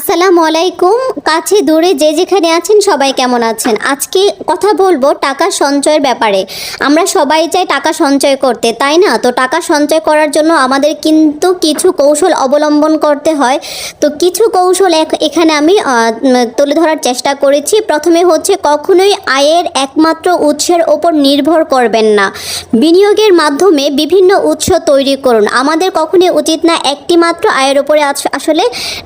আসসালামু আলাইকুম। কাছে দূরে যে যেখানে আছেন সবাই কেমন আছেন? আজকে কথা বলবো টাকা সঞ্চয়ের ব্যাপারে। আমরা সবাই চাই টাকা সঞ্চয় করতে, তাই না? তো টাকা সঞ্চয় করার জন্য আমাদের কিন্তু কিছু কৌশল অবলম্বন করতে হয়। তো কিছু কৌশল এখানে আমি তুলে ধরার চেষ্টা করেছি। প্রথমে হচ্ছে, কখনোই আয়ের একমাত্র উৎসের ওপর নির্ভর করবেন না। বিনিয়োগের মাধ্যমে বিভিন্ন উৎস তৈরি করুন। আমাদের কখনোই উচিত না একটি মাত্র আয়ের উপরে আসলে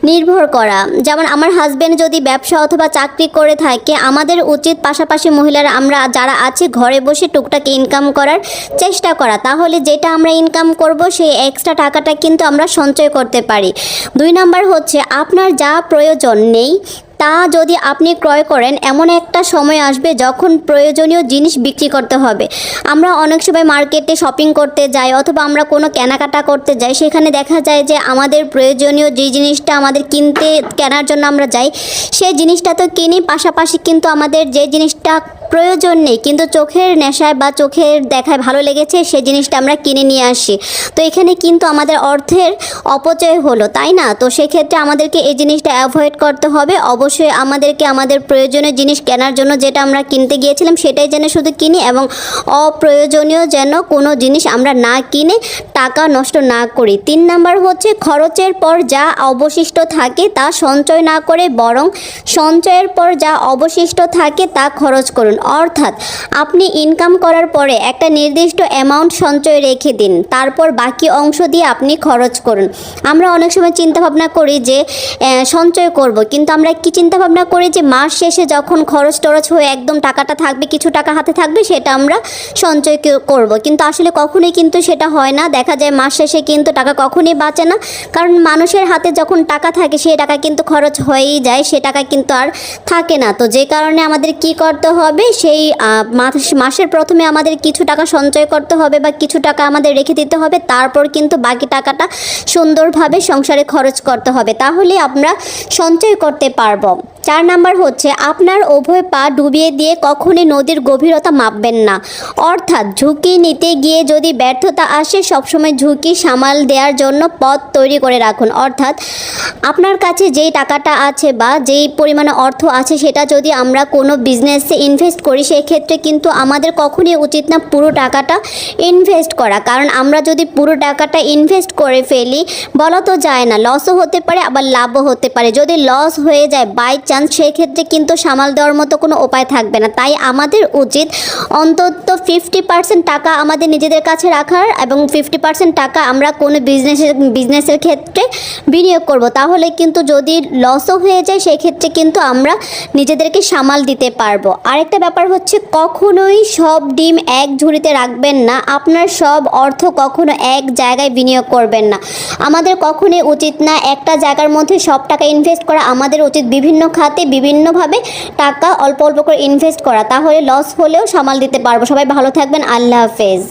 নির্ভর করা। যেমন আমার হাজব্যান্ড যদি ব্যবসা অথবা চাকরি করে থাকে, আমাদের উচিত পাশাপাশি মহিলারা আমরা যারা আছি ঘরে বসে টুকটাক ইনকাম করার চেষ্টা করা। তাহলে যেটা আমরা ইনকাম করব সেই এক্সট্রা টাকাটা কিন্তু আমরা সঞ্চয় করতে পারি। 2 নাম্বার হচ্ছে, আপনার যা প্রয়োজন নেই তা যদি আপনি ক্রয় করেন, এমন একটা সময় আসবে যখন প্রয়োজনীয় জিনিস বিক্রি করতে হবে। আমরা অনেক সময় মার্কেটে শপিং করতে যাই অথবা আমরা কোনো কেনাকাটা করতে যাই, সেখানে দেখা যায় যে আমাদের প্রয়োজনীয় যে জিনিসটা আমাদের কেনার জন্য আমরা যাই, সেই জিনিসটা তো কিনি, পাশাপাশি কিন্তু আমাদের যে জিনিসটা প্রয়োজন নেই কিন্তু চোখের নেশায় বা চোখের দেখায় ভালো লেগেছে সেই জিনিসটা আমরা কিনে নিয়ে আসি। তো এখানে কিন্তু আমাদের অর্থের অপচয় হলো, তাই না? তো সেক্ষেত্রে আমাদেরকে এই জিনিসটা অ্যাভয়েড করতে হবে। অবশ্যই আমাদেরকে আমাদের প্রয়োজনীয় জিনিস কেনার জন্য যেটা আমরা কিনতে গিয়েছিলাম সেটাই যেন শুধু কিনি, এবং অপ্রয়োজনীয় যেন কোনো জিনিস আমরা না কিনে টাকা নষ্ট না করি। 3 নাম্বার হচ্ছে, খরচের পর যা অবশিষ্ট থাকে তা সঞ্চয় না করে বরং সঞ্চয়ের পর যা অবশিষ্ট থাকে তা খরচ করুন। অর্থাৎ আপনি ইনকাম করার পরে একটা নির্দিষ্ট অ্যামাউন্ট সঞ্চয় রেখে দিন, তারপর বাকি অংশ দিয়ে আপনি খরচ করুন। আমরা অনেক সময় চিন্তা ভাবনা করি যে সঞ্চয় করব, কিন্তু আমরা কি চিন্তা ভাবনা করি যে মাস শেষে যখন খরচ টরচ হয়ে একদম টাকাটা থাকবে, কিছু টাকা হাতে থাকবে, সেটা আমরা সঞ্চয় করব। কিন্তু আসলে কখনোই কিন্তু সেটা হয় না। দেখা যায় মাস শেষে কিন্তু টাকা কখনোই বাঁচে না, কারণ মানুষের হাতে যখন টাকা থাকে সেই টাকা কিন্তু খরচ হয়েই যায়, সে টাকা কিন্তু আর থাকে না। তো যে কারণে আমাদের কি করতে হবে, সেই মাসের প্রথমে আমাদের কিছু টাকা সঞ্চয় করতে হবে বা কিছু টাকা আমাদের রেখে দিতে হবে, তারপর কিন্তু বাকি টাকাটা সুন্দরভাবে সংসারে খরচ করতে হবে, তাহলে আমরা সঞ্চয় করতে পারবো। 4 নাম্বার হচ্ছে, আপনার উভয় পা ডুবিয়ে দিয়ে কখনই নদীর গভীরতা মাপবেন না। অর্থাৎ ঝুঁকি নিতে গিয়ে যদি ব্যর্থতা আসে, সবসময় ঝুঁকি সামাল দেওয়ার জন্য পথ তৈরি করে রাখুন। অর্থাৎ আপনার কাছে যেই টাকাটা আছে বা যেই পরিমাণে অর্থ আছে সেটা যদি আমরা কোনো বিজনেসে ইনভেস্ট করি, সেক্ষেত্রে কিন্তু আমাদের কখনই উচিত না পুরো টাকাটা ইনভেস্ট করা। কারণ আমরা যদি পুরো টাকাটা ইনভেস্ট করে ফেলি, বলা তো যায় না, লসও হতে পারে আবার লাভও হতে পারে। যদি লস হয়ে যায় বাই চান্স, সেক্ষেত্রে কিন্তু সামাল দেওয়ার মতো কোনো উপায় থাকবে না। তাই আমাদের উচিত অন্তত 50% টাকা আমাদের নিজেদের কাছে রাখার, এবং 50% টাকা আমরা কোনো বিজনেসের ক্ষেত্রে বিনিয়োগ করব। তাহলে কিন্তু যদি লসও হয়ে যায় সেক্ষেত্রে কিন্তু আমরা নিজেদেরকে সামাল দিতে পারবো। আরেকটা ব্যাপার হচ্ছে, কখনোই সব ডিম এক ঝুড়িতে রাখবেন না। আপনার সব অর্থ কখনো এক জায়গায় বিনিয়োগ করবেন না। আমাদের কখনোই উচিত না একটা জায়গার মধ্যে সব টাকা ইনভেস্ট করা। আমাদের উচিত বিভিন্ন খাতে বিভিন্নভাবে টাকা অল্প অল্প করে ইনভেস্ট করা, তাহলে লস হলেও সামাল দিতে পারবো। সবাই ভালো থাকবেন। আল্লাহ হাফেজ।